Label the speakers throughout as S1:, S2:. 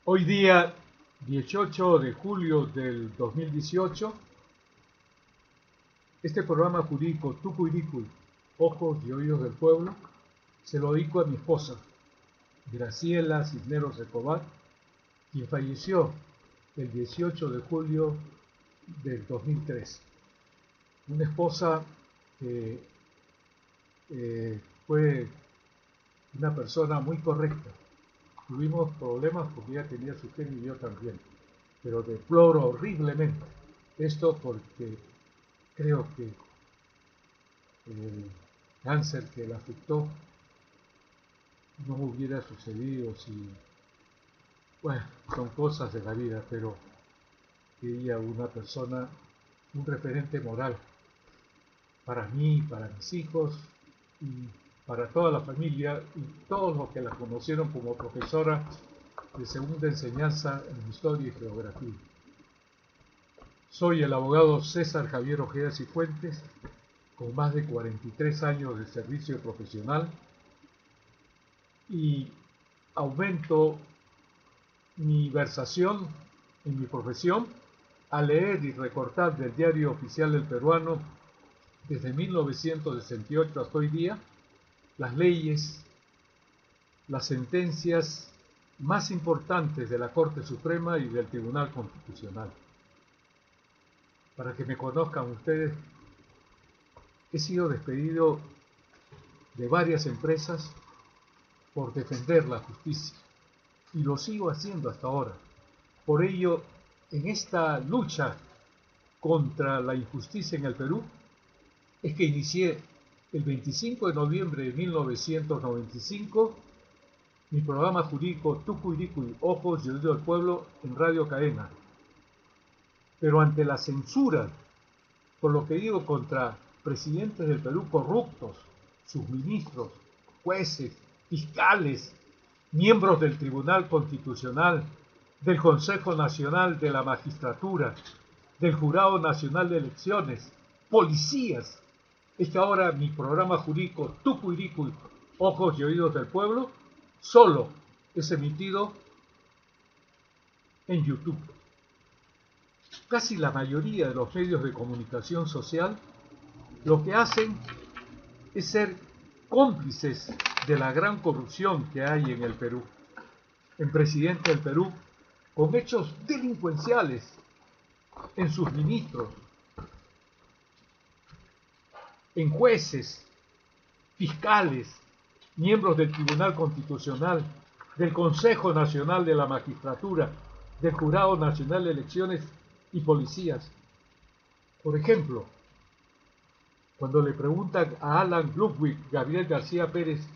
S1: Hoy día, 18 de julio del 2018, este programa jurídico Tucuiricuy, Ojos y Oídos del Pueblo, se lo dedico a mi esposa, Graciela Cisneros Escobar, quien falleció el 18 de julio del 2003. Una esposa que fue una persona muy correcta. Tuvimos problemas porque ella tenía su genio y yo también, pero deploro horriblemente esto porque creo que el cáncer que la afectó no hubiera sucedido si, bueno, son cosas de la vida, pero ella una persona, un referente moral para mí, para mis hijos y para toda la familia y todos los que la conocieron como profesora de segunda enseñanza en historia y geografía. Soy el abogado César Javier Ojeda Cifuentes, con más de 43 años de servicio profesional, y aumento mi versación en mi profesión a leer y recortar del Diario Oficial del Peruano desde 1968 hasta hoy día las leyes, las sentencias más importantes de la Corte Suprema y del Tribunal Constitucional. Para que me conozcan ustedes, he sido despedido de varias empresas por defender la justicia y lo sigo haciendo hasta ahora. Por ello, en esta lucha contra la injusticia en el Perú, es que inicié el 25 de noviembre de 1995 mi programa jurídico Tucuiricuy, Ojos y Oídos del Pueblo en Radio Cadena. Pero ante la censura, por lo que digo, contra presidentes del Perú corruptos, sus ministros, jueces, fiscales, miembros del Tribunal Constitucional, del Consejo Nacional de la Magistratura, del Jurado Nacional de Elecciones, policías, es que ahora mi programa jurídico Tucuiricuy, Ojos y Oídos del Pueblo, solo es emitido en YouTube. Casi la mayoría de los medios de comunicación social lo que hacen es ser cómplices de la gran corrupción que hay en el Perú, en presidente del Perú, con hechos delincuenciales en sus ministros, en jueces, fiscales, miembros del Tribunal Constitucional, del Consejo Nacional de la Magistratura, del Jurado Nacional de Elecciones y policías. Por ejemplo, cuando le preguntan a Alan Ludwig Gabriel García Pérez,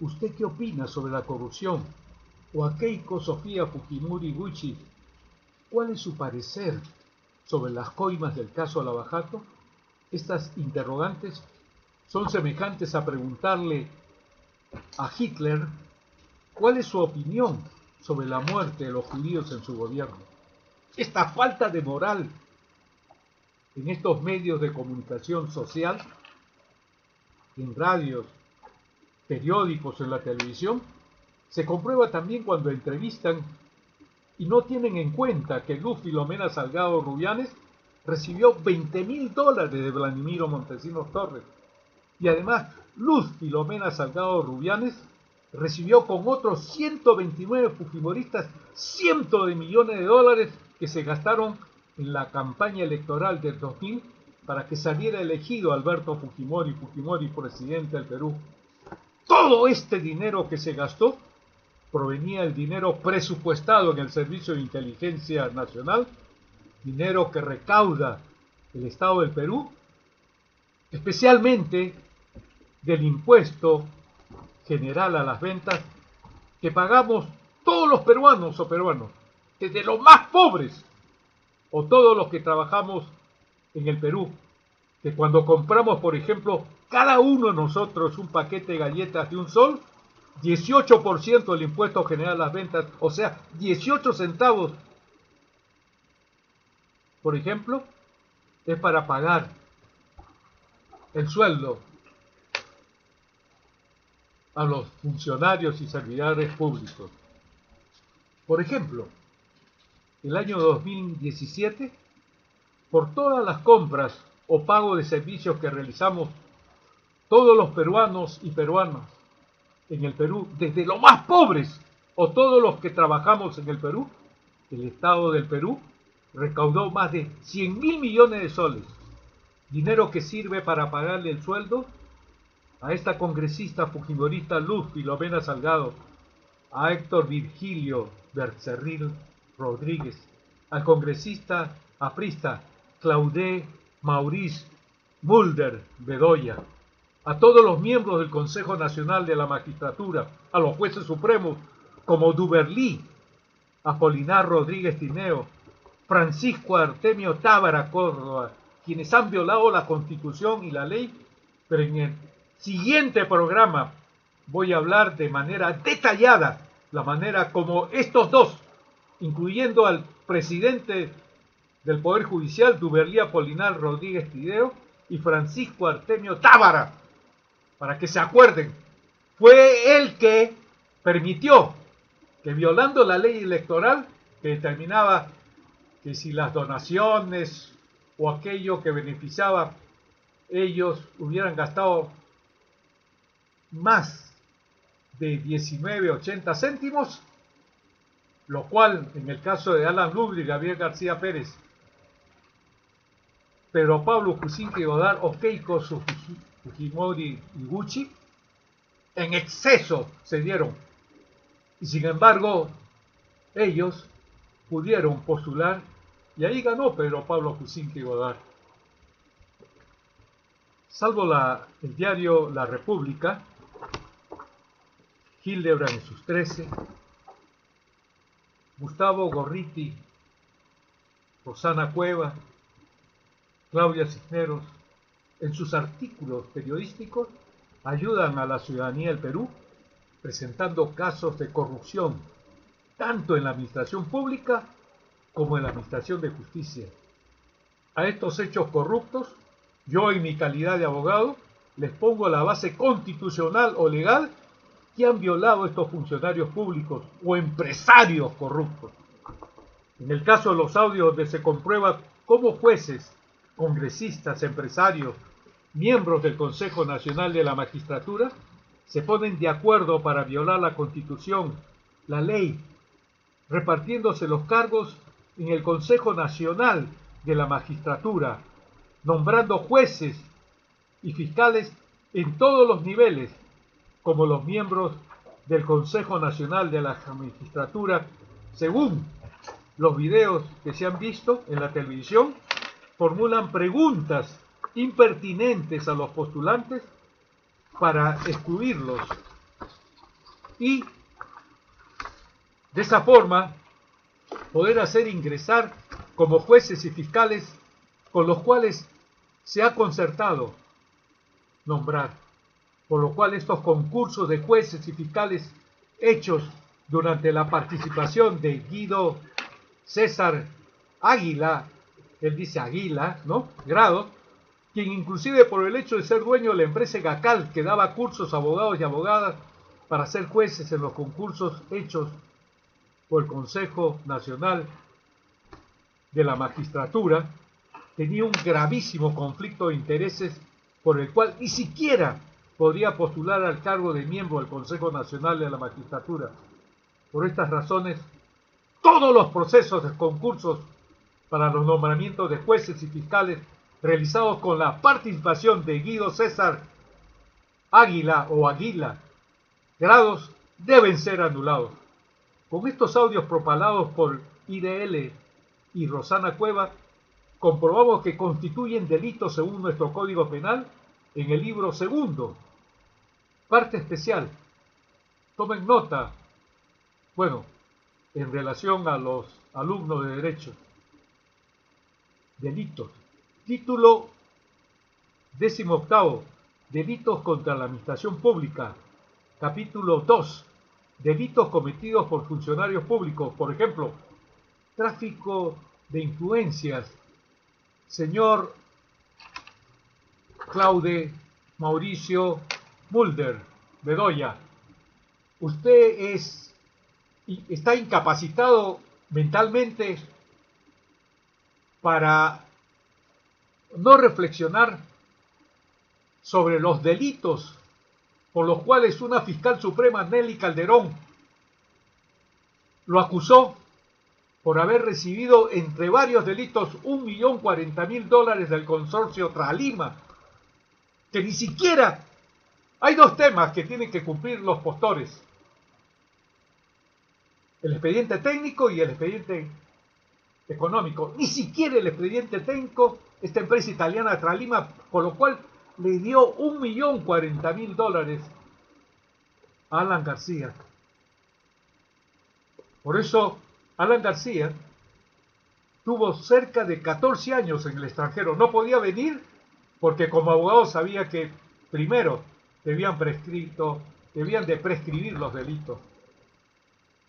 S1: ¿usted qué opina sobre la corrupción? O a Keiko Sofía Fujimori Gucci, ¿cuál es su parecer sobre las coimas del caso Lavajato? Estas interrogantes son semejantes a preguntarle a Hitler cuál es su opinión sobre la muerte de los judíos en su gobierno. Esta falta de moral en estos medios de comunicación social, en radios, periódicos, en la televisión, se comprueba también cuando entrevistan y no tienen en cuenta que Luz Filomena Salgado Rubianes recibió $20,000 de Vladimiro Montesinos Torres. Y además, Luz Filomena Salgado Rubianes recibió con otros 129 fujimoristas cientos de millones de dólares que se gastaron en la campaña electoral del 2000 para que saliera elegido Alberto Fujimori, presidente del Perú. Todo este dinero que se gastó provenía del dinero presupuestado en el Servicio de Inteligencia Nacional, dinero que recauda el Estado del Perú, especialmente del impuesto general a las ventas que pagamos todos los peruanos o peruanos, desde los más pobres o todos los que trabajamos en el Perú, que cuando compramos, por ejemplo, cada uno de nosotros un paquete de galletas de un sol, 18% del impuesto general a las ventas, o sea, 18 centavos, por ejemplo, es para pagar el sueldo a los funcionarios y servidores públicos. Por ejemplo, el año 2017, por todas las compras o pago de servicios que realizamos todos los peruanos y peruanas en el Perú, desde los más pobres o todos los que trabajamos en el Perú, el Estado del Perú recaudó más de 100.000 millones de soles, dinero que sirve para pagarle el sueldo a esta congresista fujimorista Luz Filomena Salgado, a Héctor Virgilio Becerril Rodríguez, al congresista aprista Claude Maurice Mulder Bedoya, a todos los miembros del Consejo Nacional de la Magistratura, a los jueces supremos como Duverlí, Apolinar Rodríguez Tineo, Francisco Artemio Tábara Córdoba, quienes han violado la Constitución y la ley, pero en el siguiente programa voy a hablar de manera detallada la manera como estos dos, incluyendo al presidente del Poder Judicial, Duverlí Apolinar Rodríguez Tineo, y Francisco Artemio Tábara, para que se acuerden, fue el que permitió que, violando la ley electoral que determinaba que si las donaciones o aquello que beneficiaba, ellos hubieran gastado más de 19.80 céntimos, lo cual en el caso de Alan Rubio y Gabriel García Pérez, Pedro Pablo Kuczynski Godard o Keiko Fujimori Iguchi, en exceso se dieron. Y sin embargo, ellos pudieron postular y ahí ganó Pedro Pablo Kuczynski Godard. Salvo el diario La República, Hildebrand en sus 13, Gustavo Gorriti, Rosana Cueva, Claudia Cisneros, en sus artículos periodísticos ayudan a la ciudadanía del Perú presentando casos de corrupción, tanto en la administración pública como en la administración de justicia. A estos hechos corruptos, yo en mi calidad de abogado, les pongo la base constitucional o legal que han violado estos funcionarios públicos o empresarios corruptos. En el caso de los audios donde se comprueba cómo jueces, congresistas, empresarios, miembros del Consejo Nacional de la Magistratura, se ponen de acuerdo para violar la Constitución, la ley, repartiéndose los cargos en el Consejo Nacional de la Magistratura, nombrando jueces y fiscales en todos los niveles, como los miembros del Consejo Nacional de la Magistratura, según los videos que se han visto en la televisión, formulan preguntas impertinentes a los postulantes para excluirlos y de esa forma poder hacer ingresar como jueces y fiscales con los cuales se ha concertado nombrar, por lo cual estos concursos de jueces y fiscales hechos durante la participación de Guido César Águila, él dice Águila, ¿no? Grado, quien inclusive por el hecho de ser dueño de la empresa Gacal, que daba cursos a abogados y abogadas para ser jueces en los concursos hechos por el Consejo Nacional de la Magistratura, tenía un gravísimo conflicto de intereses por el cual ni siquiera podría postular al cargo de miembro del Consejo Nacional de la Magistratura. Por estas razones, todos los procesos de concursos para los nombramientos de jueces y fiscales realizados con la participación de Guido César Águila o Aguila Grados deben ser anulados. Con estos audios propalados por IDL y Rosana Cueva, comprobamos que constituyen delitos según nuestro Código Penal en el libro segundo, parte especial. Tomen nota, bueno, en relación a los alumnos de Derecho. Delitos. Título 18, Delitos contra la Administración Pública. Capítulo 2, Delitos cometidos por funcionarios públicos. Por ejemplo, tráfico de influencias. Señor Claude Mauricio Mulder, Bedoya, usted está incapacitado mentalmente para no reflexionar sobre los delitos por los cuales una fiscal suprema, Nelly Calderón, lo acusó por haber recibido, entre varios delitos, $1.040.000 del consorcio Tralima, que ni siquiera... Hay dos temas que tienen que cumplir los postores: el expediente técnico y el expediente económico. Ni siquiera el expediente técnico, esta empresa italiana Tralima, por lo cual le dio $1.040.000 a Alan García. Por eso Alan García tuvo cerca de 14 años en el extranjero. No podía venir porque como abogado sabía que primero debían de prescribir los delitos.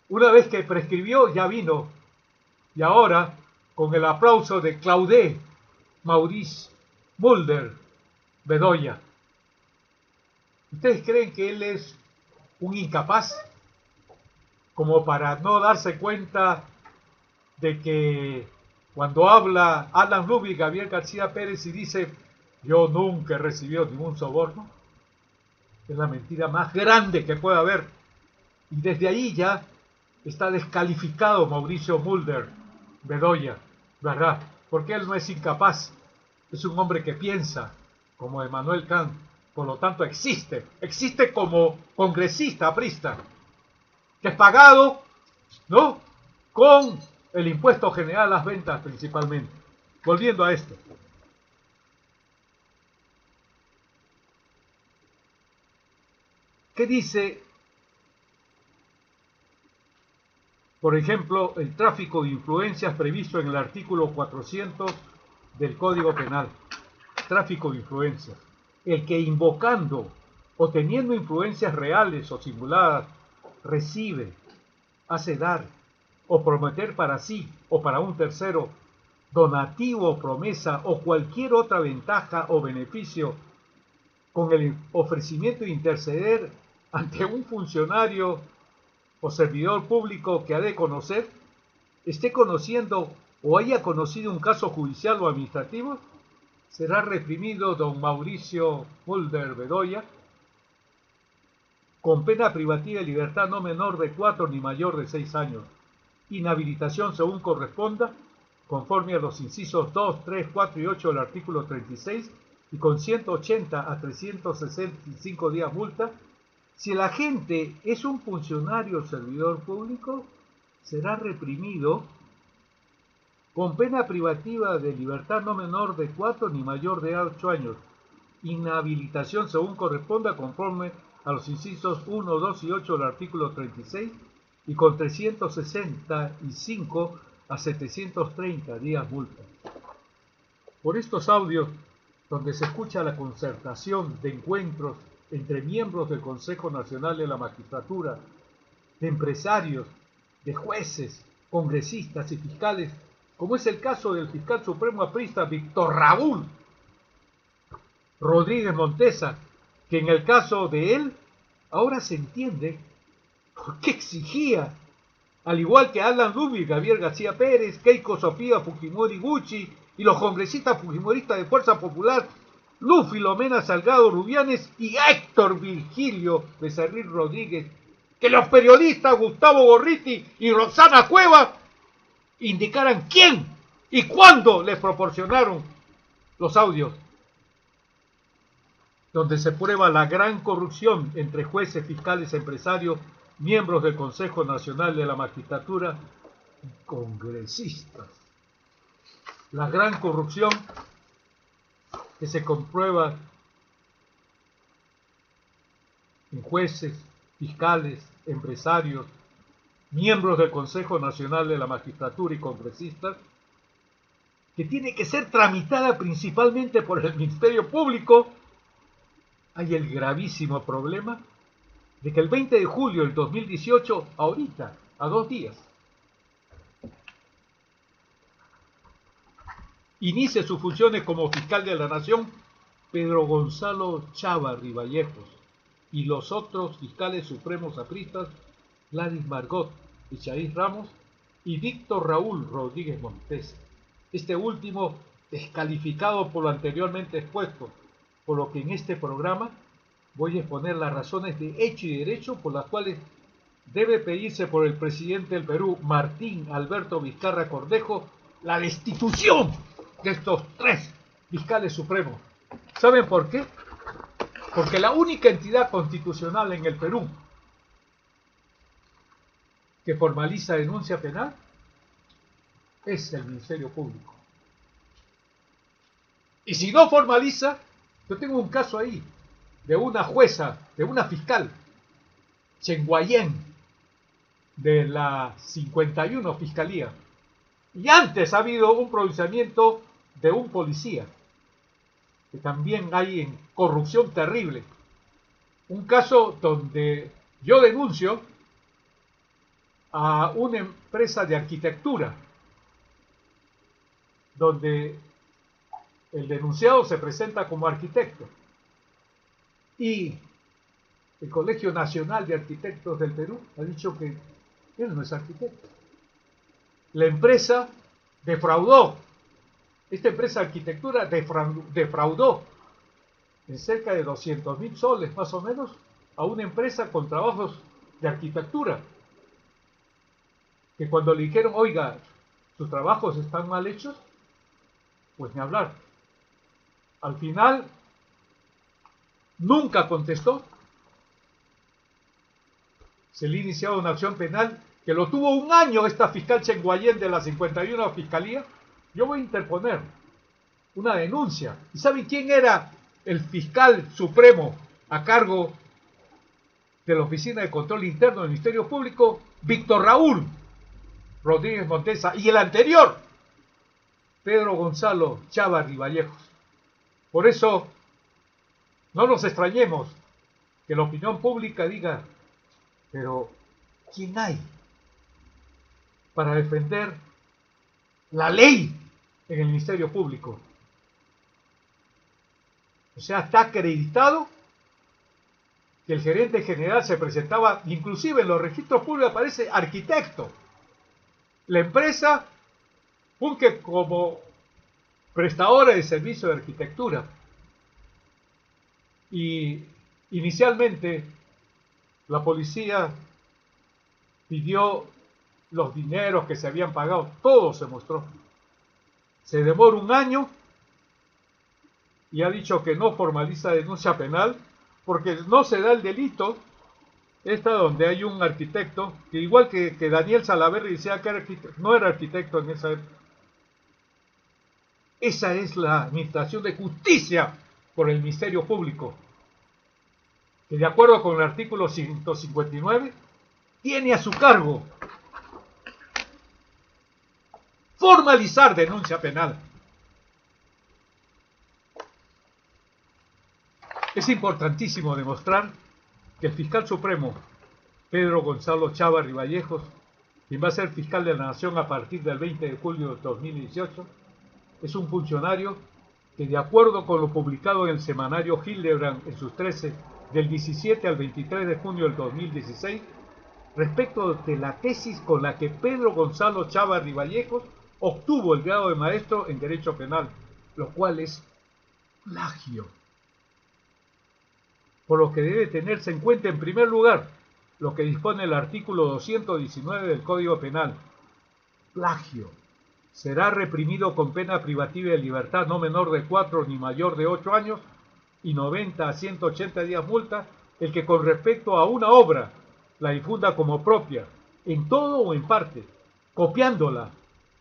S1: Una vez que prescribió, ya vino. Y ahora, con el aplauso de Claude Maurice Mulder Bedoya, ¿ustedes creen que él es un incapaz como para no darse cuenta de que cuando habla Alan Rubio y Gabriel García Pérez y dice yo nunca he recibido ningún soborno? Es la mentira más grande que puede haber. Y desde ahí ya está descalificado Mauricio Mulder Bedoya, ¿verdad? Porque él no es incapaz, es un hombre que piensa, como Emmanuel Kant, por lo tanto existe como congresista aprista, que es pagado, ¿no?, con el impuesto general a las ventas principalmente. Volviendo a esto. ¿Qué dice, por ejemplo, el tráfico de influencias previsto en el artículo 400 del Código Penal? Tráfico de influencias: el que invocando o teniendo influencias reales o simuladas recibe, hace dar o prometer para sí o para un tercero donativo o promesa o cualquier otra ventaja o beneficio con el ofrecimiento de interceder ante un funcionario o servidor público que ha de conocer, esté conociendo o haya conocido un caso judicial o administrativo, será reprimido don Mauricio Mulder Bedoya con pena privativa de libertad no menor de 4 ni mayor de 6 años, inhabilitación según corresponda, conforme a los incisos 2, 3, 4 y 8 del artículo 36, y con 180 a 365 días multa. Si el agente es un funcionario o servidor público, será reprimido con pena privativa de libertad no menor de 4 ni mayor de 8 años, inhabilitación según corresponda, conforme a los incisos 1, 2 y 8 del artículo 36, y con 365 a 730 días multa. Por estos audios, donde se escucha la concertación de encuentros entre miembros del Consejo Nacional de la Magistratura, de empresarios, de jueces, congresistas y fiscales, como es el caso del fiscal supremo aprista Víctor Raúl Rodríguez Montesa, que en el caso de él, ahora se entiende por qué exigía, al igual que Alan Rubio, Gabriel García Pérez, Keiko Sofía Fujimori Gucci y los congresistas fujimoristas de Fuerza Popular, Luz Filomena Salgado Rubianes y Héctor Virgilio Becerril Rodríguez, que los periodistas Gustavo Gorriti y Roxana Cueva indicaran quién y cuándo les proporcionaron los audios donde se prueba la gran corrupción entre jueces, fiscales, empresarios, miembros del Consejo Nacional de la Magistratura y congresistas. La gran corrupción que se comprueba en jueces, fiscales, empresarios, miembros del Consejo Nacional de la Magistratura y congresistas, que tiene que ser tramitada principalmente por el Ministerio Público. Hay el gravísimo problema de que el 20 de julio del 2018, ahorita, a 2 días, inicia sus funciones como fiscal de la Nación Pedro Gonzalo Chávarri Vallejos, y los otros fiscales supremos apristas, Gladys Margot Echaíz Ramos y Víctor Raúl Rodríguez Montes. Este último descalificado por lo anteriormente expuesto, por lo que en este programa voy a exponer las razones de hecho y derecho por las cuales debe pedirse por el presidente del Perú, Martín Alberto Vizcarra Cornejo, la destitución de estos 3 fiscales supremos. ¿Saben por qué? Porque la única entidad constitucional en el Perú que formaliza denuncia penal es el Ministerio Público. Y si no formaliza, yo tengo un caso ahí de una jueza, de una fiscal, Chen Guayén, de la 51 Fiscalía. Y antes ha habido un pronunciamiento de un policía, que también hay en corrupción terrible. Un caso donde yo denuncio a una empresa de arquitectura, donde el denunciado se presenta como arquitecto y el Colegio Nacional de Arquitectos del Perú ha dicho que él no es arquitecto. La empresa defraudó, esta empresa de arquitectura defraudó en cerca de 200.000 soles más o menos a una empresa con trabajos de arquitectura, que cuando le dijeron, oiga, sus trabajos están mal hechos, pues ni hablar. Al final, nunca contestó. Se le ha iniciado una acción penal que lo tuvo un año esta fiscal Chen Guayén de la 51 Fiscalía. Yo voy a interponer una denuncia. ¿Y saben quién era el fiscal supremo a cargo de la Oficina de Control Interno del Ministerio Público? Víctor Raúl Rodríguez Montesa. Y el anterior, Pedro Gonzalo Chávarri Vallejos. Por eso, no nos extrañemos que la opinión pública diga, pero ¿quién hay para defender la ley en el Ministerio Público? O sea, está acreditado que el gerente general se presentaba, inclusive en los registros públicos aparece arquitecto. La empresa funge como prestadora de servicio de arquitectura. Y inicialmente la policía pidió los dineros que se habían pagado, todo se mostró. Se demora un año y ha dicho que no formaliza denuncia penal porque no se da el delito. Esta donde hay un arquitecto, que igual que Daniel Salaverry decía que era arquitecto, no era arquitecto en esa época. Esa es la administración de justicia por el Ministerio Público, que de acuerdo con el artículo 159, tiene a su cargo formalizar denuncia penal. Es importantísimo demostrar que el fiscal supremo, Pedro Gonzalo Chávarri Vallejos, quien va a ser fiscal de la Nación a partir del 20 de julio de 2018, es un funcionario que, de acuerdo con lo publicado en el semanario Hildebrand en sus 13, del 17 al 23 de junio del 2016, respecto de la tesis con la que Pedro Gonzalo Chávarri Vallejos obtuvo el grado de maestro en Derecho Penal, lo cual es plagio. Por lo que debe tenerse en cuenta en primer lugar lo que dispone el artículo 219 del Código Penal. Plagio. Será reprimido con pena privativa de libertad no menor de 4 ni mayor de 8 años y 90 a 180 días multa el que con respecto a una obra la difunda como propia, en todo o en parte, copiándola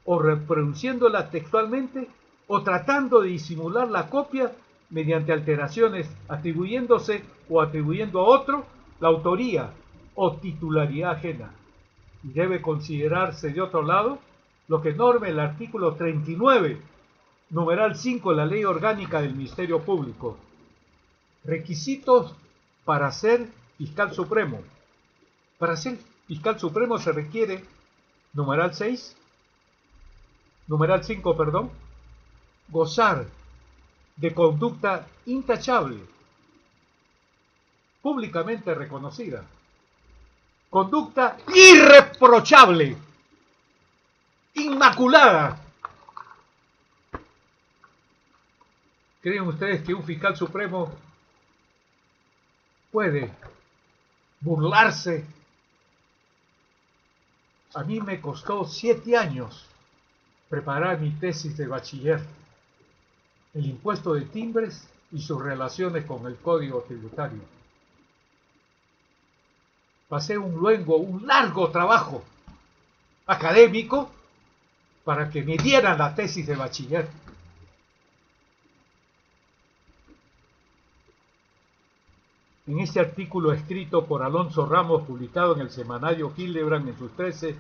S1: o reproduciéndola textualmente o tratando de disimular la copia mediante alteraciones, atribuyéndose o atribuyendo a otro la autoría o titularidad ajena. Y debe considerarse de otro lado lo que norma el artículo 39, numeral 5 de la Ley Orgánica del Ministerio Público. Requisitos para ser fiscal supremo. Para ser fiscal supremo se requiere, numeral 6, numeral 5, perdón, gozar de conducta intachable, públicamente reconocida. Conducta irreprochable, inmaculada. ¿Creen ustedes que un fiscal supremo puede burlarse? A mí me costó 7 años preparar mi tesis de bachiller, el impuesto de timbres y sus relaciones con el Código Tributario. Pasé un largo trabajo académico para que me dieran la tesis de bachiller. En este artículo escrito por Alonso Ramos, publicado en el semanario Hildebrand en sus 13,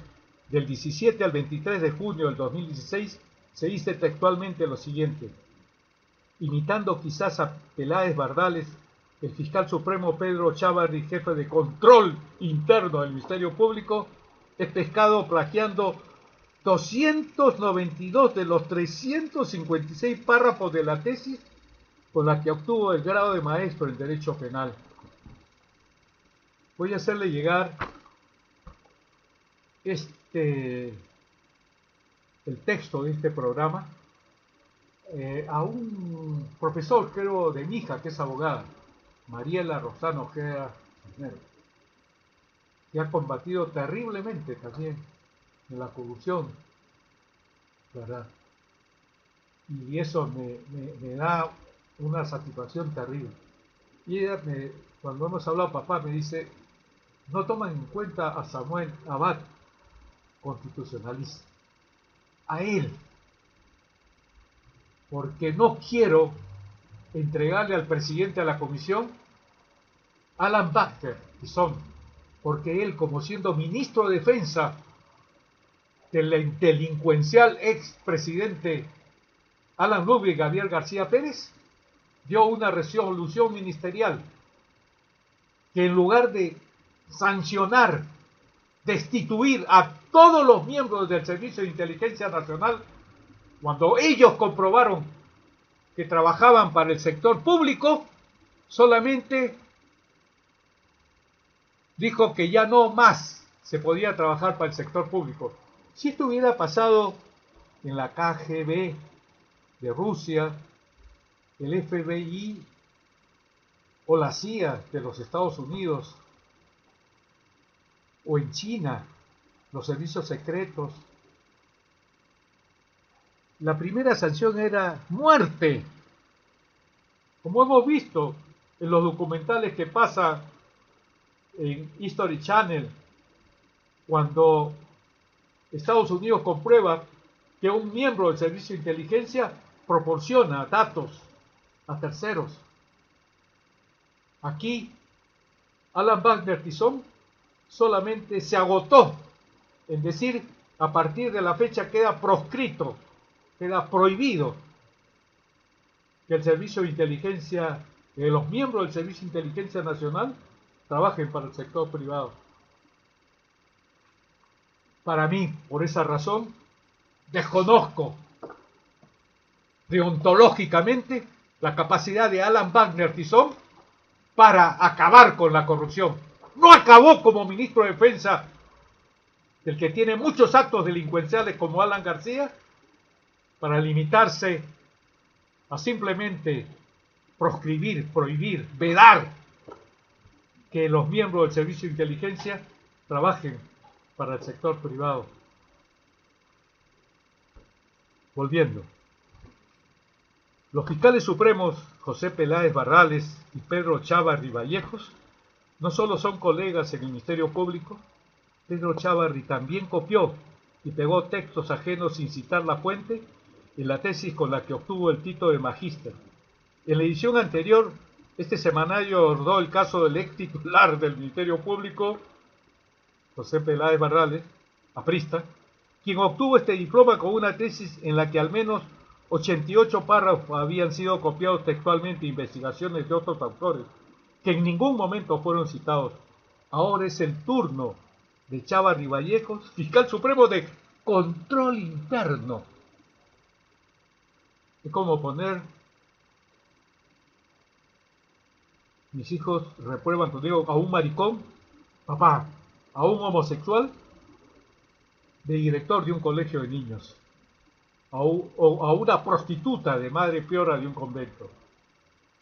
S1: del 17 al 23 de junio del 2016, se dice textualmente lo siguiente: imitando quizás a Peláez Bardales, el fiscal supremo Pedro Chávarri, jefe de control interno del Ministerio Público, es pescado plagiando 292 de los 356 párrafos de la tesis con la que obtuvo el grado de maestro en Derecho Penal. Voy a hacerle llegar el texto de este programa a un profesor, creo, de mi hija, que es abogada, Mariela Rosano Ojeda Cisneros, que ha combatido terriblemente también en la corrupción, ¿verdad? Y eso me da una satisfacción terrible. Y ella, cuando hemos hablado, papá, me dice: no toman en cuenta a Samuel Abad, constitucionalista, a él, porque no quiero entregarle al presidente de la comisión Alan Baxter, porque él, como siendo ministro de Defensa del delincuencial expresidente Alan Rubio y Gabriel García Pérez, dio una resolución ministerial que, en lugar de sancionar, destituir a todos los miembros del Servicio de Inteligencia Nacional, cuando ellos comprobaron que trabajaban para el sector público, solamente dijo que ya no más se podía trabajar para el sector público. Si esto hubiera pasado en la KGB de Rusia, el FBI o la CIA de los Estados Unidos, o en China, los servicios secretos, la primera sanción era muerte, como hemos visto en los documentales que pasa en History Channel, cuando Estados Unidos comprueba que un miembro del servicio de inteligencia proporciona datos a terceros. Aquí, Alan Wagner Tizón solamente se agotó en decir: a partir de la fecha queda proscrito, queda prohibido que el servicio de inteligencia, que los miembros del Servicio de Inteligencia Nacional trabajen para el sector privado. Para mí, por esa razón, desconozco deontológicamente la capacidad de Alan Wagner Tizón para acabar con la corrupción. No acabó como ministro de Defensa, del que tiene muchos actos delincuenciales como Alan García, para limitarse a simplemente proscribir, prohibir, vedar que los miembros del Servicio de Inteligencia trabajen para el sector privado. Volviendo, los fiscales supremos José Peláez Barrales y Pedro Chávarri Vallejos no solo son colegas en el Ministerio Público. Pedro Chávarri también copió y pegó textos ajenos sin citar la fuente en la tesis con la que obtuvo el título de magíster. En la edición anterior, este semanario abordó el caso del ex titular del Ministerio Público, José Peláez Barrales, aprista, quien obtuvo este diploma con una tesis en la que al menos 88 párrafos habían sido copiados textualmente de investigaciones de otros autores, que en ningún momento fueron citados. Ahora es el turno de Chávarri Vallejos, fiscal supremo de control interno. Es como poner Mis hijos reprueban cuando digo a un maricón, papá, a un homosexual, de director de un colegio de niños, o a una prostituta de madre piora de un convento.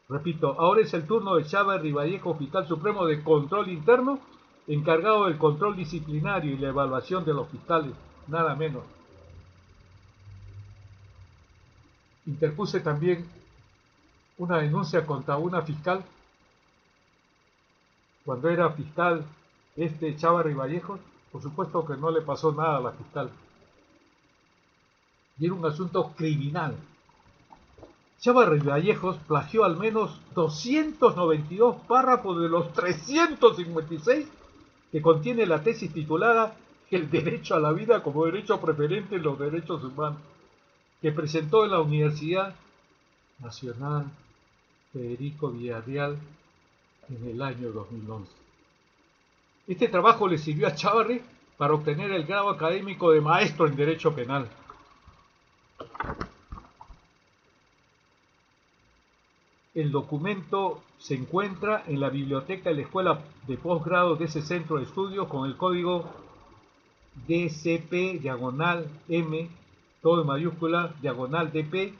S1: Repito, ahora es el turno de Chávarri Vallejo, fiscal supremo de control interno, encargado del control disciplinario y la evaluación de los fiscales, nada menos. Interpuse también una denuncia contra una fiscal, cuando era fiscal Chávarri Vallejo, por supuesto que no le pasó nada a la fiscal. Y era un asunto criminal. Chávarri Vallejos plagió al menos 292 párrafos de los 356 que contiene la tesis titulada El derecho a la vida como derecho preferente en los derechos humanos, que presentó en la Universidad Nacional Federico Villarreal en el año 2011. Este trabajo le sirvió a Chávarri para obtener el grado académico de maestro en Derecho Penal. El documento se encuentra en la biblioteca de la Escuela de Posgrado de ese centro de estudios con el código DCP-M, todo en mayúscula, DP,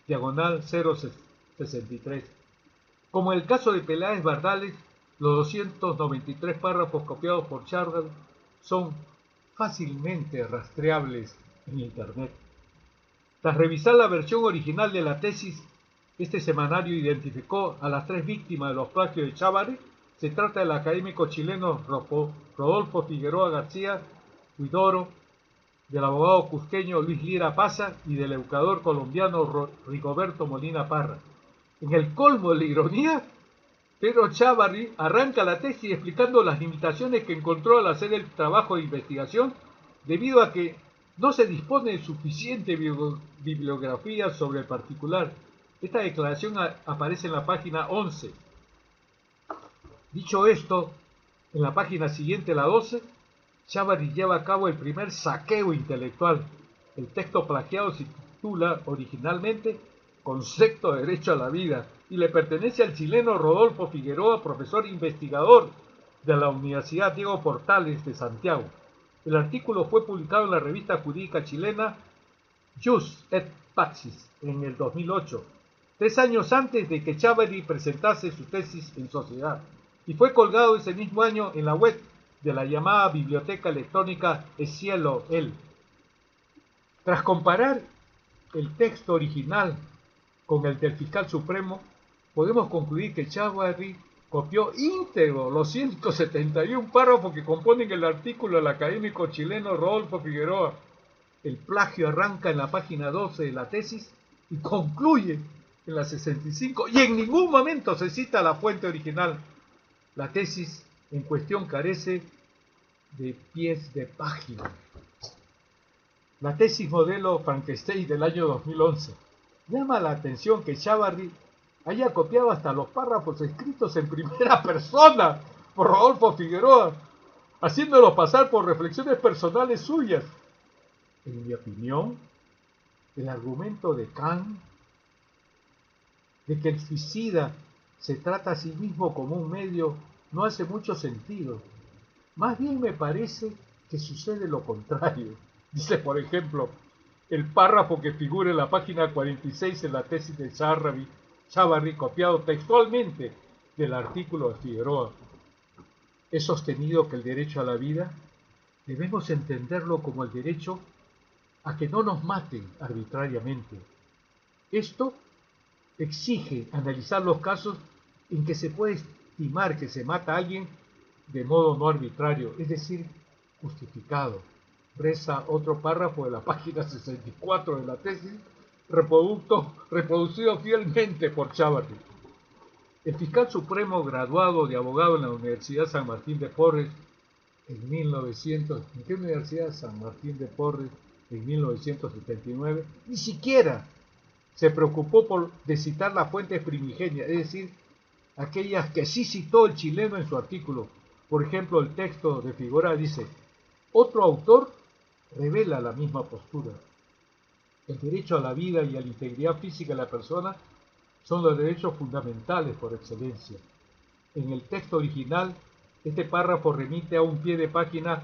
S1: 063. Como en el caso de Peláez Bardales, los 293 párrafos copiados por Chávarri son fácilmente rastreables en Internet. Tras revisar la versión original de la tesis, este semanario identificó a las 3 víctimas de los plagios de Chávarri. Se trata del académico chileno Rodolfo Figueroa García Huidoro, del abogado cusqueño Luis Lira Paza y del educador colombiano Rigoberto Molina Parra. En el colmo de la ironía, Pedro Chávarri arranca la tesis explicando las limitaciones que encontró al hacer el trabajo de investigación debido a que no se dispone de suficiente bibliografía sobre el particular. Esta declaración aparece en la página 11. Dicho esto, en la página siguiente, la 12, Chávarri lleva a cabo el primer saqueo intelectual. El texto plagiado se titula originalmente Concepto de Derecho a la Vida y le pertenece al chileno Rodolfo Figueroa, profesor investigador de la Universidad Diego Portales de Santiago. El artículo fue publicado en la revista jurídica chilena Jus et Pacis en el 2008, 3 años antes de que Chávarri presentase su tesis en sociedad, y fue colgado ese mismo año en la web de la llamada Biblioteca Electrónica Cielo-El. Tras comparar el texto original con el del fiscal supremo, podemos concluir que Chávarri copió íntegro los 171 párrafos que componen el artículo del académico chileno Rodolfo Figueroa. El plagio arranca en la página 12 de la tesis y concluye en la 65, y en ningún momento se cita la fuente original. La tesis en cuestión carece de pies de página. La tesis modelo Frankenstein del año 2011. Llama la atención que Chávarri haya copiado hasta los párrafos escritos en primera persona por Rodolfo Figueroa, haciéndolo pasar por reflexiones personales suyas. En mi opinión, el argumento de Kant de que el suicida se trata a sí mismo como un medio no hace mucho sentido. Más bien me parece que sucede lo contrario. Dice, por ejemplo, el párrafo que figura en la página 46 en la tesis de Chávarri, copiado textualmente del artículo de Figueroa. He sostenido que el derecho a la vida debemos entenderlo como el derecho a que no nos maten arbitrariamente. Esto exige analizar los casos en que se puede estimar que se mata a alguien de modo no arbitrario, es decir, justificado. Reza otro párrafo de la página 64 de la tesis, reproducido fielmente por Chávarri. El fiscal supremo graduado de abogado en la Universidad San Martín de Porres en 1900, ¿en qué Universidad San Martín de Porres? En 1979, ni siquiera se preocupó de citar las fuentes primigenias, es decir, aquellas que sí citó el chileno en su artículo. Por ejemplo, el texto de Figueroa dice, otro autor revela la misma postura. El derecho a la vida y a la integridad física de la persona son los derechos fundamentales por excelencia. En el texto original, este párrafo remite a un pie de página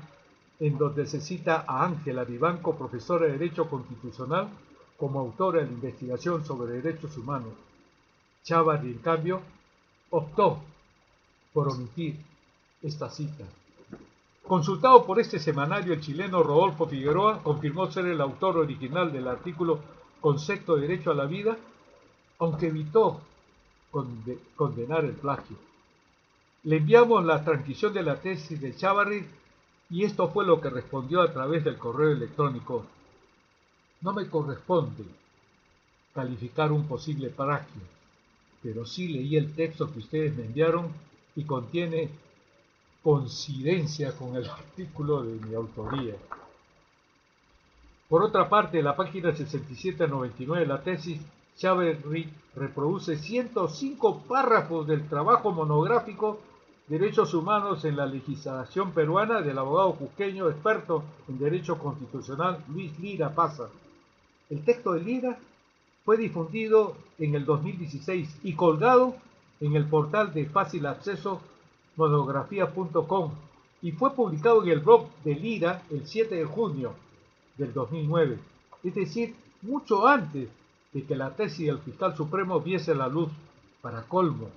S1: en donde se cita a Ángela Vivanco, profesora de Derecho Constitucional, como autora de la investigación sobre derechos humanos. Chávarri, en cambio, optó por omitir esta cita. Consultado por este semanario, el chileno Rodolfo Figueroa confirmó ser el autor original del artículo Concepto de Derecho a la Vida, aunque evitó condenar el plagio. Le enviamos la transcripción de la tesis de Chávarri y esto fue lo que respondió a través del correo electrónico. No me corresponde calificar un posible plagio, pero sí leí el texto que ustedes me enviaron y contiene coincidencia con el artículo de mi autoría. Por otra parte, en la página 67 a 99 de la tesis, Chávarri reproduce 105 párrafos del trabajo monográfico Derechos Humanos en la Legislación Peruana del abogado cusqueño experto en Derecho Constitucional Luis Lira Paza. El texto de Lira fue difundido en el 2016 y colgado en el portal de fácil acceso monografía.com y fue publicado en el blog de Lira el 7 de junio del 2009, es decir, mucho antes de que la tesis del fiscal supremo viese la luz. Para colmo,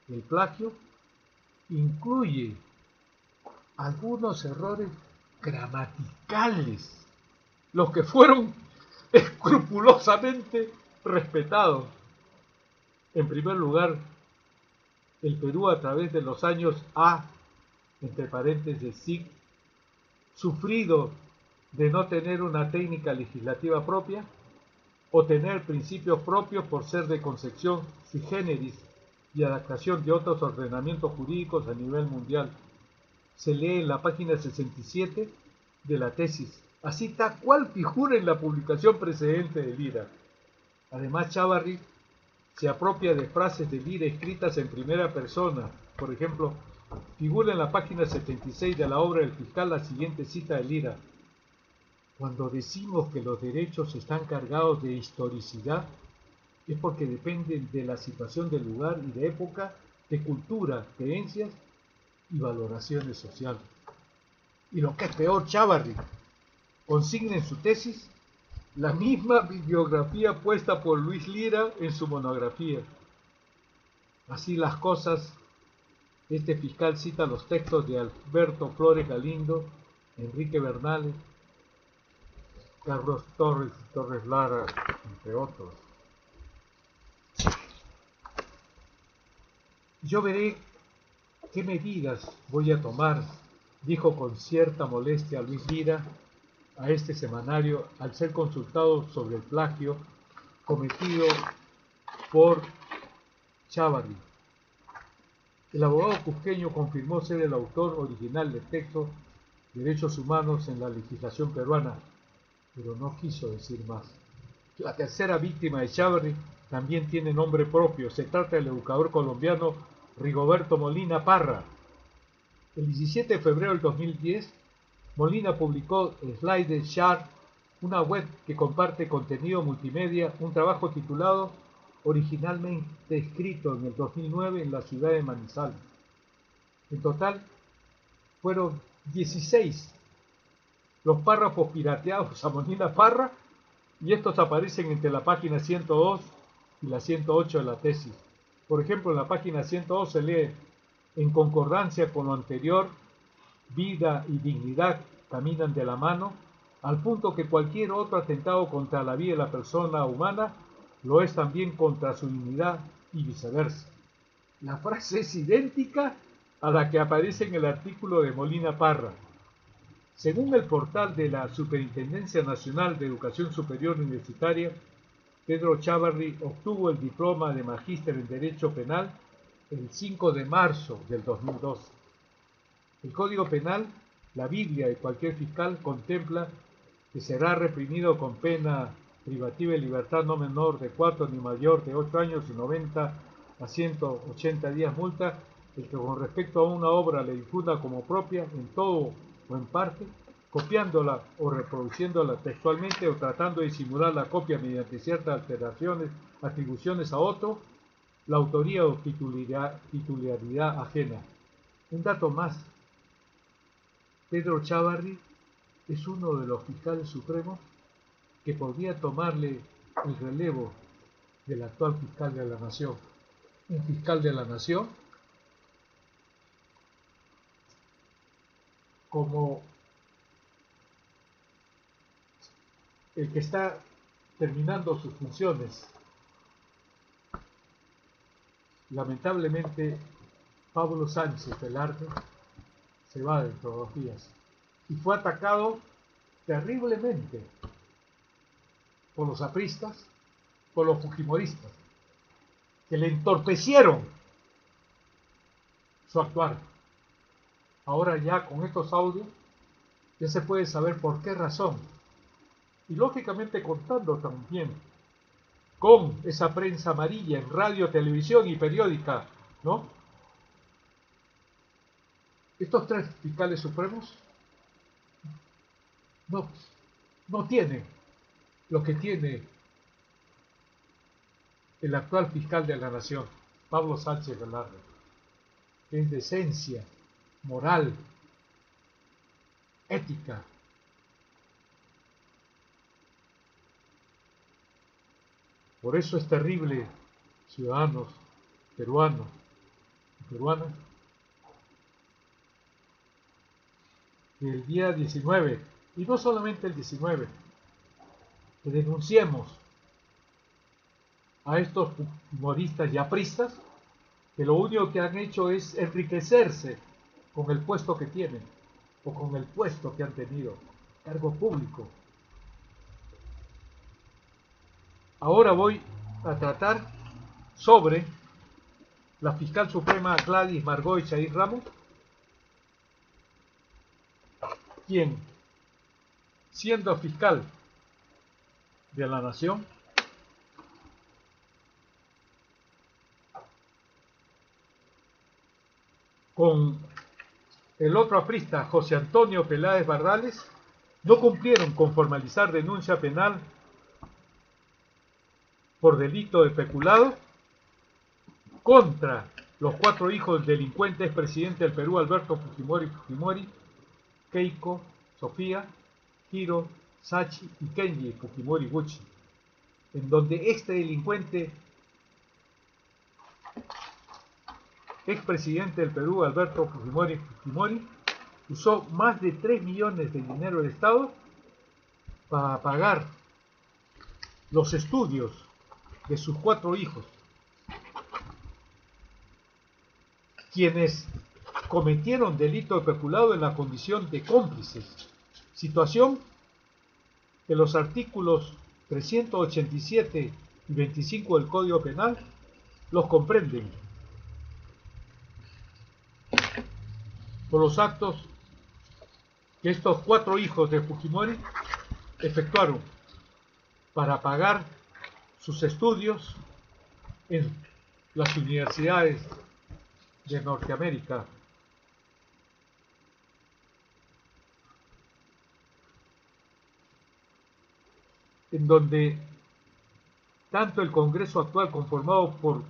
S1: el plagio incluye algunos errores gramaticales, los que fueron escrupulosamente respetados. En primer lugar, el Perú a través de los años ha, entre paréntesis, SIC, sufrido de no tener una técnica legislativa propia o tener principios propios por ser de concepción sui generis y adaptación de otros ordenamientos jurídicos a nivel mundial. Se lee en la página 67 de la tesis, así tal cual figura en la publicación precedente de Lira. Además, Chávarri se apropia de frases de Lira escritas en primera persona. Por ejemplo, figura en la página 76 de la obra del fiscal la siguiente cita de Lira: cuando decimos que los derechos están cargados de historicidad, es porque dependen de la situación del lugar y de época, de cultura, creencias y valoraciones sociales. Y lo que es peor, Chávarri consigna en su tesis la misma bibliografía puesta por Luis Lira en su monografía. Así las cosas, este fiscal cita los textos de Alberto Flores Galindo, Enrique Bernales, Carlos Torres y Torres Lara, entre otros. Yo veré qué medidas voy a tomar, dijo con cierta molestia Luis Lira a este semanario al ser consultado sobre el plagio cometido por Chávarri. El abogado cusqueño confirmó ser el autor original del texto Derechos Humanos en la Legislación Peruana, pero no quiso decir más. La tercera víctima de Chávarri también tiene nombre propio. Se trata del educador colombiano Rigoberto Molina Parra. El 17 de febrero del 2010, Molina publicó Slide Share, una web que comparte contenido multimedia, un trabajo titulado originalmente escrito en el 2009 en la ciudad de Manizales. En total, fueron 16 los párrafos pirateados a Molina Parra, y estos aparecen entre la página 102 y la 108 de la tesis. Por ejemplo, en la página 102 se lee: en concordancia con lo anterior, vida y dignidad caminan de la mano, al punto que cualquier otro atentado contra la vida de la persona humana lo es también contra su dignidad y viceversa. La frase es idéntica a la que aparece en el artículo de Molina Parra. Según el portal de la Superintendencia Nacional de Educación Superior Universitaria, Pedro Chávarri obtuvo el diploma de magíster en Derecho Penal el 5 de marzo del 2002. El Código Penal, la Biblia de cualquier fiscal, contempla que será reprimido con pena privativa de libertad no menor de 4 ni mayor de 8 años y 90 a 180 días multa el que con respecto a una obra le difunda como propia en todo o en parte, copiándola o reproduciéndola textualmente o tratando de simular la copia mediante ciertas alteraciones, atribuciones a otro, la autoría o titularidad ajena. Un dato más, Pedro Chávarri es uno de los fiscales supremos que podría tomarle el relevo del actual fiscal de la Nación. Un fiscal de la Nación como el que está terminando sus funciones. Lamentablemente, Pablo Sánchez Velarde se va dentro de 2 días y fue atacado terriblemente por los apristas, por los fujimoristas, que le entorpecieron su actuar. Ahora ya con estos audios ya se puede saber por qué razón. Y lógicamente contando también con esa prensa amarilla en radio, televisión y periódica, ¿no? Estos 3 fiscales supremos no tienen lo que tiene el actual fiscal de la Nación, Pablo Sánchez Velarde, que es decencia, moral, ética. Por eso es terrible, ciudadanos peruanos y peruanas, que el día 19, y no solamente el 19, que denunciemos a estos humoristas y apristas que lo único que han hecho es enriquecerse con el puesto que tienen o con el puesto que han tenido, cargo público. Ahora voy a tratar sobre la fiscal suprema Gladys Margot Chaín Ramos, quien, siendo fiscal de la Nación, con el otro aprista, José Antonio Peláez Bardales, no cumplieron con formalizar denuncia penal por delito de peculado contra los 4 hijos del delincuente expresidente del Perú, Alberto Fujimori, Keiko, Sofía, Hiro, Sachi y Kenji Fujimori Gucci, en donde este delincuente expresidente del Perú, Alberto Fujimori, usó más de 3 millones de dinero del Estado para pagar los estudios de sus 4 hijos, quienes cometieron delito de peculado en la condición de cómplices, situación que los artículos 387 y 25 del Código Penal los comprenden por los actos que estos 4 hijos de Fujimori efectuaron para pagar sus estudios en las universidades de Norteamérica. En donde tanto el Congreso actual, conformado por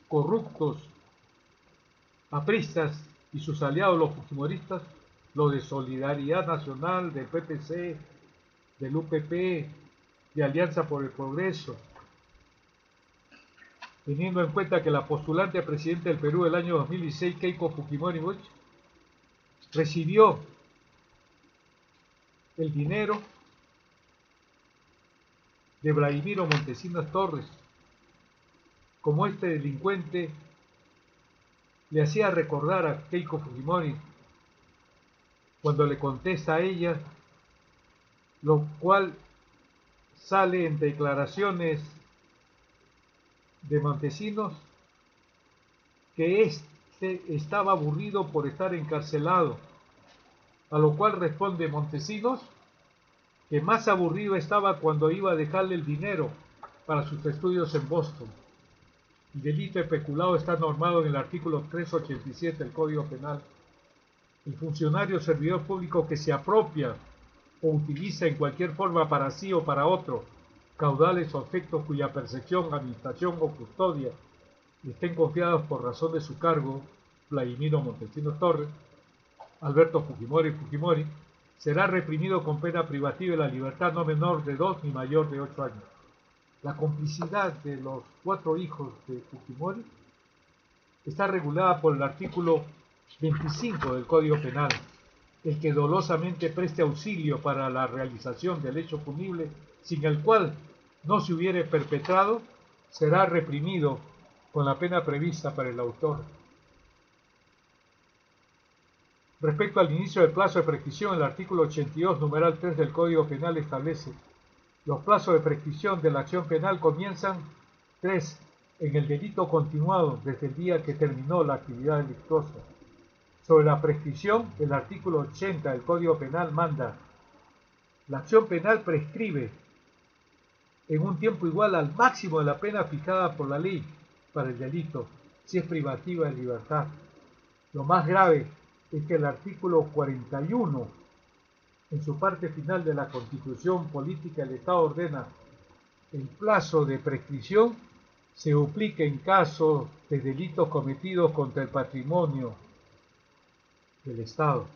S1: corruptos apristas y sus aliados los fujimoristas, los de Solidaridad Nacional, del PPC, del UPP, de Alianza por el Progreso, teniendo en cuenta que la postulante a presidente del Perú del año 2016, Keiko Fujimori Gucci, recibió el dinero de Vladimiro Montesinos Torres, como este delincuente le hacía recordar a Keiko Fujimori cuando le contesta a ella, lo cual sale en declaraciones de Montesinos, que este estaba aburrido por estar encarcelado, a lo cual responde Montesinos que más aburrido estaba cuando iba a dejarle el dinero para sus estudios en Boston. El delito de peculado está normado en el artículo 387 del Código Penal. El funcionario servidor público que se apropia o utiliza en cualquier forma para sí o para otro caudales o efectos cuya percepción, administración o custodia estén confiados por razón de su cargo, Vladimiro Montesinos Torres, Alberto Fujimori, será reprimido con pena privativa de la libertad no menor de 2 ni mayor de 8 años. La complicidad de los 4 hijos de Fujimori está regulada por el artículo 25 del Código Penal. El que dolosamente preste auxilio para la realización del hecho punible, sin el cual no se hubiere perpetrado, será reprimido con la pena prevista para el autor. Respecto al inicio del plazo de prescripción, el artículo 82, numeral 3 del Código Penal establece: los plazos de prescripción de la acción penal comienzan 3. En el delito continuado desde el día que terminó la actividad delictuosa. Sobre la prescripción, el artículo 80 del Código Penal manda: la acción penal prescribe en un tiempo igual al máximo de la pena fijada por la ley para el delito, si es privativa de libertad. Lo más grave es que el artículo 41, en su parte final de la Constitución Política del Estado, ordena el plazo de prescripción se duplique en caso de delitos cometidos contra el patrimonio del Estado.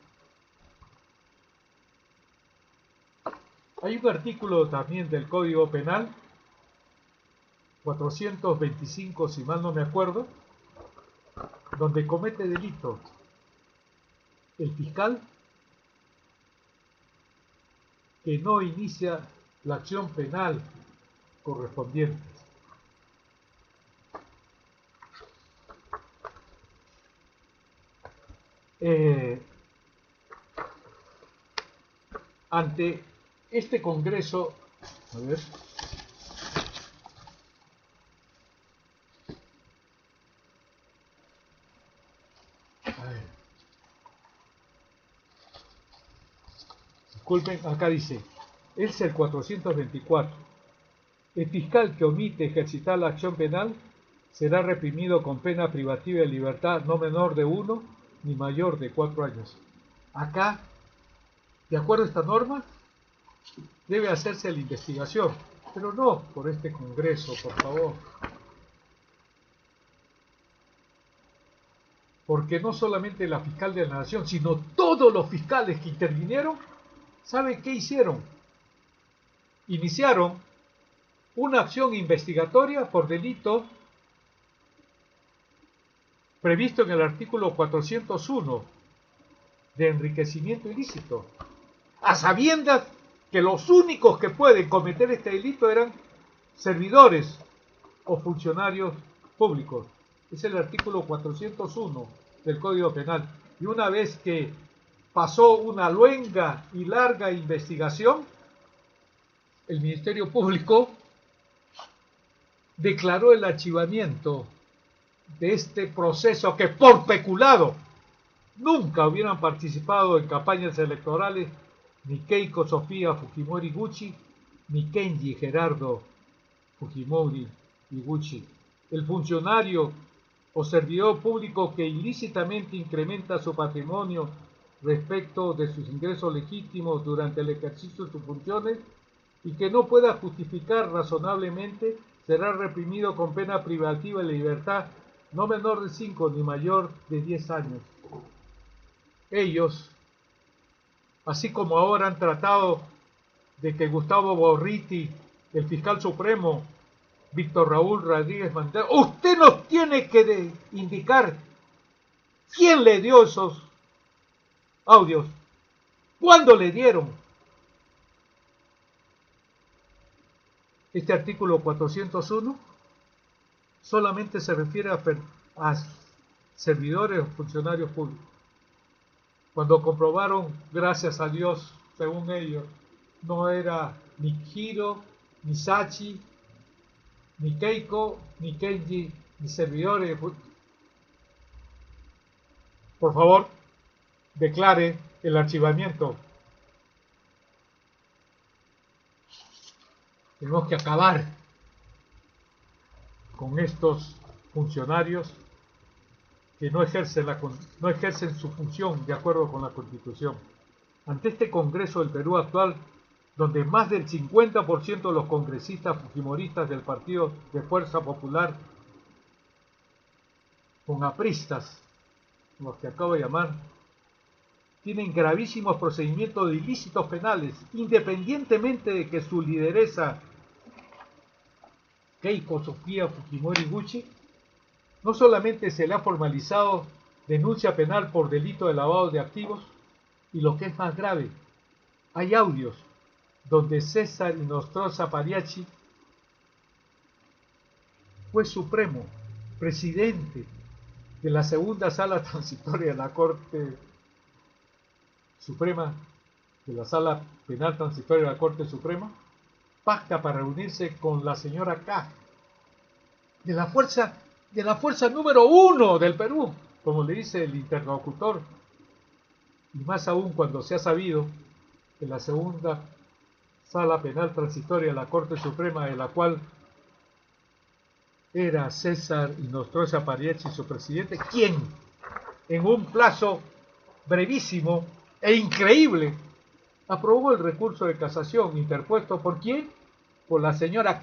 S1: Hay un artículo también del Código Penal, 425, si mal no me acuerdo, donde comete delito el fiscal que no inicia la acción penal correspondiente. Ante este Congreso, a ver, disculpen, acá dice, es el 424. El fiscal que omite ejercitar la acción penal será reprimido con pena privativa de libertad no menor de 1 ni mayor de 4 años. Acá, de acuerdo a esta norma, debe hacerse la investigación, pero no por este Congreso, por favor. Porque no solamente la fiscal de la Nación, sino todos los fiscales que intervinieron, ¿saben qué hicieron? Iniciaron una acción investigatoria por delito previsto en el artículo 401 de enriquecimiento ilícito, a sabiendas que los únicos que pueden cometer este delito eran servidores o funcionarios públicos. Es el artículo 401 del Código Penal. Y una vez que pasó una luenga y larga investigación, el Ministerio Público declaró el archivamiento de este proceso, que por peculado nunca hubieran participado en campañas electorales ni Keiko Sofía Fujimori Gucci, ni Kenji Gerardo Fujimori Iguchi. El funcionario o servidor público que ilícitamente incrementa su patrimonio respecto de sus ingresos legítimos durante el ejercicio de sus funciones y que no pueda justificar razonablemente, será reprimido con pena privativa de libertad no menor de 5 ni mayor de 10 años. Ellos, así como ahora han tratado de que Gustavo Borriti, el fiscal supremo, Víctor Raúl Rodríguez Mandela, usted nos tiene que indicar quién le dio esos audios, cuándo le dieron. Este artículo 401 solamente se refiere a servidores o funcionarios públicos. Cuando comprobaron, gracias a Dios, según ellos, no era ni Hiro, ni Sachi, ni Keiko, ni Kenji, ni servidores. Por favor, declare el archivamiento. Tenemos que acabar con estos funcionarios que no ejercen su función de acuerdo con la Constitución. Ante este Congreso del Perú actual, donde más del 50% de los congresistas fujimoristas del Partido de Fuerza Popular, con apristas, los que acabo de llamar, tienen gravísimos procedimientos de ilícitos penales, independientemente de que su lideresa Keiko Sofía Fujimori Gucci no solamente se le ha formalizado denuncia penal por delito de lavado de activos, y lo que es más grave, hay audios donde César Inostroza Pariachi, juez supremo, presidente de la segunda sala transitoria de la Corte Suprema, de la Sala Penal Transitoria de la Corte Suprema, pacta para reunirse con la señora K, de la fuerza número 1 del Perú, como le dice el interlocutor, y más aún cuando se ha sabido que la segunda Sala Penal Transitoria de la Corte Suprema, de la cual era César Inostroza Pariachi su presidente, quien en un plazo brevísimo e increíble aprobó el recurso de casación interpuesto ¿por quién? Por la señora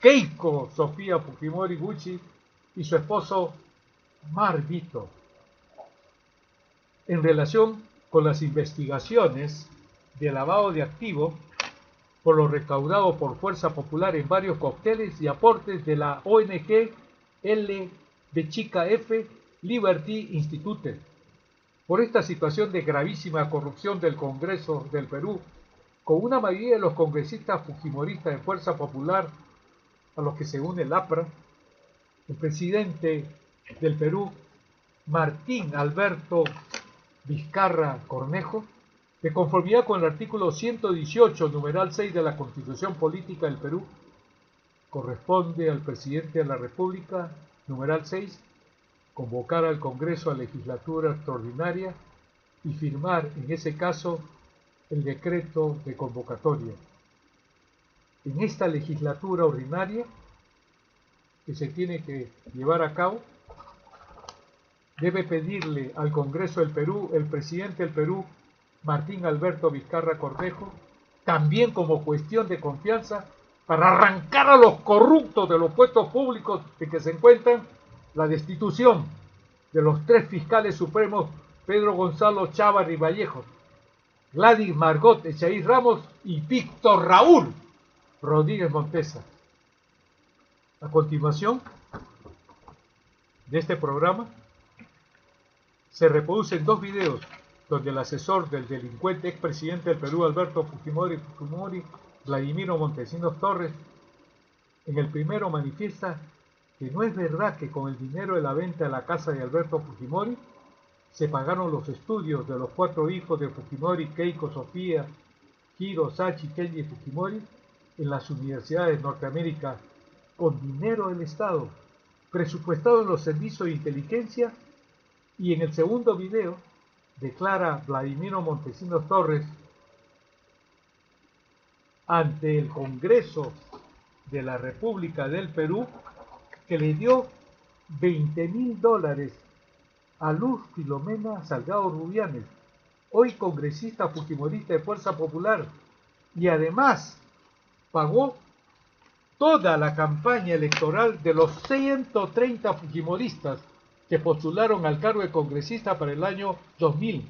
S1: Keiko Sofía Fujimori Gucci y su esposo Mar Vito, en relación con las investigaciones de lavado de activos por lo recaudado por Fuerza Popular en varios cócteles y aportes de la ONG L de Chica F Liberty Institute. Por esta situación de gravísima corrupción del Congreso del Perú, con una mayoría de los congresistas fujimoristas de Fuerza Popular, a los que se une el APRA, el presidente del Perú, Martín Alberto Vizcarra Cornejo, de conformidad con el artículo 118, numeral 6 de la Constitución Política del Perú, corresponde al presidente de la República, numeral 6, convocar al Congreso a legislatura extraordinaria y firmar, en ese caso, el decreto de convocatoria. En esta legislatura ordinaria, que se tiene que llevar a cabo, debe pedirle al Congreso del Perú, el presidente del Perú, Martín Alberto Vizcarra Cornejo, también como cuestión de confianza, para arrancar a los corruptos de los puestos públicos en que se encuentran, la destitución de los 3 fiscales supremos, Pedro Gonzalo Chávarri Vallejo, Gladys Margot Echaíz Ramos y Víctor Raúl Rodríguez Montesa. A continuación de este programa se reproducen 2 videos donde el asesor del delincuente expresidente del Perú, Alberto Fujimori, Vladimiro Montesinos Torres, en el primero manifiesta que no es verdad que con el dinero de la venta de la casa de Alberto Fujimori se pagaron los estudios de los 4 hijos de Fujimori, Keiko Sofía, Hiro, Sachi, Kenji Fujimori, en las universidades de Norteamérica con dinero del Estado, presupuestado en los servicios de inteligencia. Y en el segundo video declara Vladimiro Montesinos Torres ante el Congreso de la República del Perú que le dio $20.000 a Luz Filomena Salgado Rubianes, hoy congresista fujimorista de Fuerza Popular, y además pagó toda la campaña electoral de los 130 fujimoristas que postularon al cargo de congresista para el año 2000,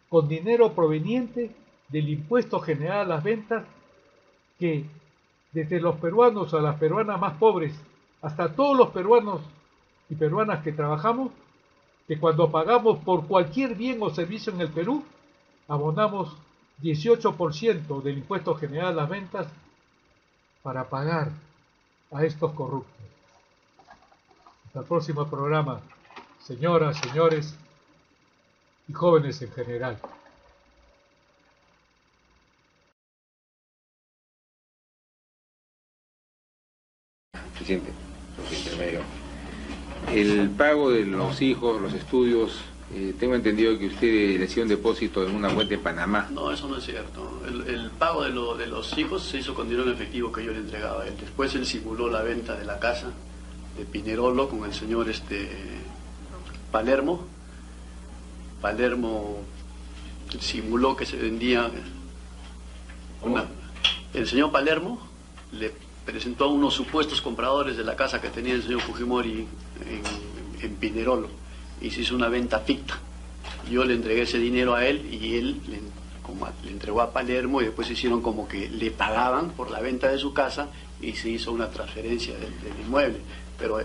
S1: con dinero proveniente del impuesto general a las ventas, que desde los peruanos a las peruanas más pobres, hasta todos los peruanos y peruanas que trabajamos, que cuando pagamos por cualquier bien o servicio en el Perú, abonamos 18% del impuesto general a las ventas para pagar a estos corruptos. Hasta el próximo programa, señoras, señores y jóvenes en general.
S2: Presidente, intermedio. El pago de los hijos, los estudios, tengo entendido que usted le hacía un depósito en una cuenta en Panamá.
S3: No, eso no es cierto. El pago de los hijos se hizo con dinero en efectivo que yo le entregaba a él. Después él simuló la venta de la casa de Pinerolo con el señor Palermo. Palermo simuló que se vendía El señor Palermo le presentó a unos supuestos compradores de la casa que tenía el señor Fujimori en Pinerolo y se hizo una venta ficta. Yo le entregué ese dinero a él y él le entregó a Palermo y después hicieron como que le pagaban por la venta de su casa y se hizo una transferencia del inmueble. Pero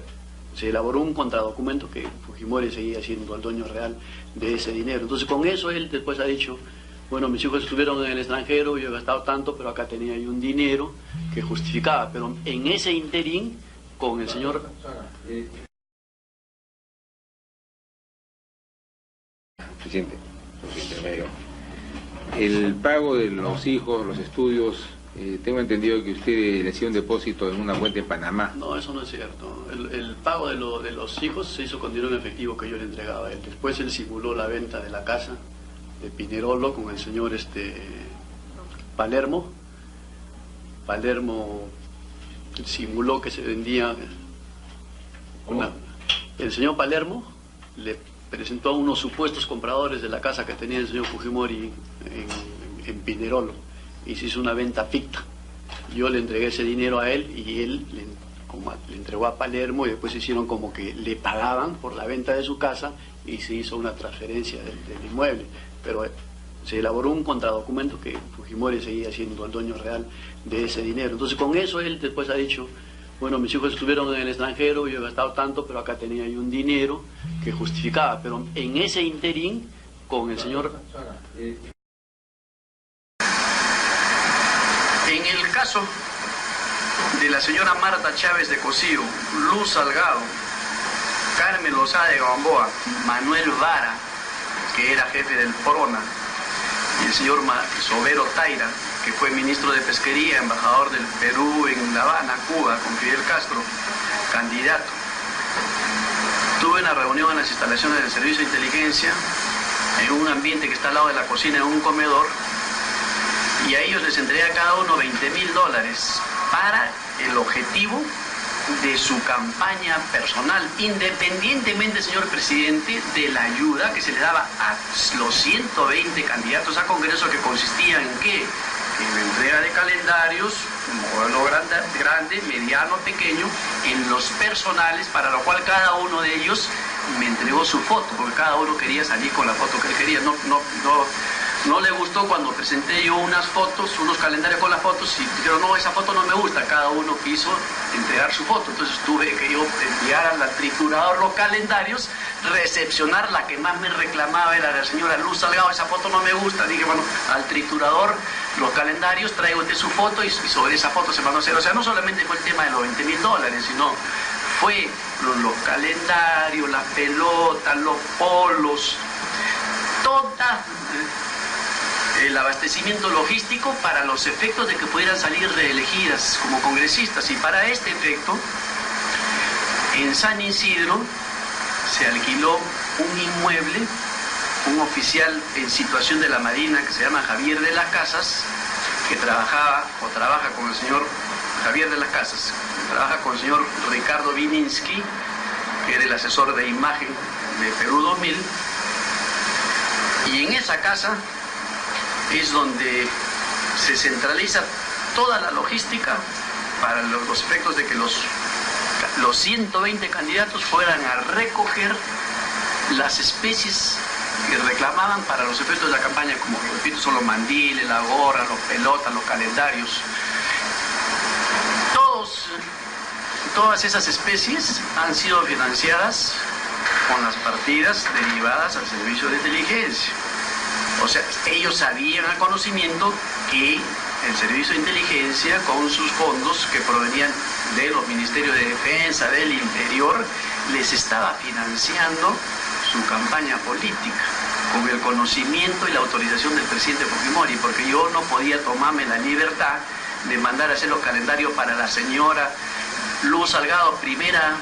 S3: se elaboró un contradocumento que Fujimori seguía siendo el dueño real de ese dinero. Entonces con eso él después ha dicho, bueno, mis hijos estuvieron en el extranjero, yo he gastado tanto, pero acá tenía yo un dinero que justificaba. Pero en ese interín, con el señor...
S2: Presidente, intermedio. El pago de los hijos, los estudios, tengo entendido que usted le hacía un depósito en una cuenta en Panamá.
S3: No, eso no es cierto. El pago de los hijos se hizo con dinero en efectivo que yo le entregaba a él. Después él simuló la venta de la casa de Pinerolo con el señor Palermo. Palermo simuló que se vendía el señor Palermo le presentó a unos supuestos compradores de la casa que tenía el señor Fujimori en Pinerolo y se hizo una venta ficta. Yo le entregué ese dinero a él y él le entregó a Palermo y después hicieron como que le pagaban por la venta de su casa y se hizo una transferencia del inmueble. Pero se elaboró un contradocumento que Fujimori seguía siendo el dueño real de ese dinero. Entonces con eso él después ha dicho, bueno, mis hijos estuvieron en el extranjero, yo he gastado tanto, pero acá tenía yo un dinero que justificaba. Pero en ese interín, con el señor... En el caso de la señora Marta Chávez de Cosío, Luz Salgado, Carmen Lozada de Gamboa, Manuel Vara, que era jefe del PRONA, y el señor Sobero Taira, que fue ministro de Pesquería, embajador del Perú en La Habana, Cuba, con Fidel Castro, candidato. Tuve una reunión en las instalaciones del Servicio de Inteligencia, en un ambiente que está al lado de la cocina, en un comedor, y a ellos les entregué a cada uno $20.000 para el objetivo de su campaña personal, independientemente, señor presidente, de la ayuda que se le daba a los 120 candidatos a Congreso, que consistía en ¿qué? En la entrega de calendarios, modelo grande, mediano, pequeño, en los personales, para lo cual cada uno de ellos me entregó su foto, porque cada uno quería salir con la foto que él quería. No le gustó cuando presenté yo unas fotos, unos calendarios con las fotos, y dijeron, no, esa foto no me gusta. Cada uno quiso entregar su foto. Entonces tuve que yo enviar al triturador los calendarios, recepcionar. La que más me reclamaba era la señora Luz Salgado, esa foto no me gusta. Dije, bueno, al triturador los calendarios, traigo usted su foto, y sobre esa foto se mandó a hacer. O sea, no solamente fue el tema de los $20.000, sino fue los calendarios, las pelotas, los polos, toda... el abastecimiento logístico para los efectos de que pudieran salir reelegidas como congresistas. Y para este efecto, en San Isidro se alquiló un inmueble, un oficial en situación de la Marina que se llama Javier de las Casas, que trabaja con el señor Javier de las Casas, trabaja con el señor Ricardo Vininsky, que era el asesor de imagen de Perú 2000, y en esa casa es donde se centraliza toda la logística para los efectos de que los 120 candidatos fueran a recoger las especies que reclamaban para los efectos de la campaña, como repito, son los mandiles, la gorra, los pelotas, los calendarios. Todas esas especies han sido financiadas con las partidas derivadas al Servicio de Inteligencia. O sea, ellos sabían al conocimiento que el Servicio de Inteligencia, con sus fondos que provenían de los Ministerios de Defensa, del Interior, les estaba financiando su campaña política, con el conocimiento y la autorización del presidente Fujimori, porque yo no podía tomarme la libertad de mandar a hacer los calendarios para la señora Luz Salgado, primera,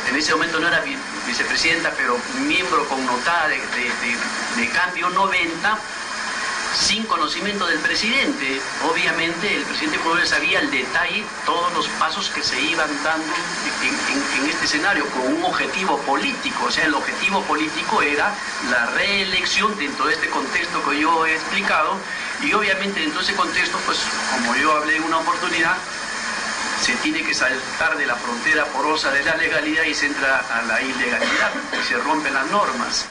S3: en ese momento no era vicepresidenta, pero miembro connotada de Cambio 90, sin conocimiento del presidente. Obviamente el presidente Ecuador sabía al detalle todos los pasos que se iban dando en este escenario con un objetivo político. O sea, el objetivo político era la reelección dentro de este contexto que yo he explicado, y obviamente dentro de ese contexto, pues como yo hablé en una oportunidad, se tiene que saltar de la frontera porosa de la legalidad y se entra a la ilegalidad, y se rompen las normas.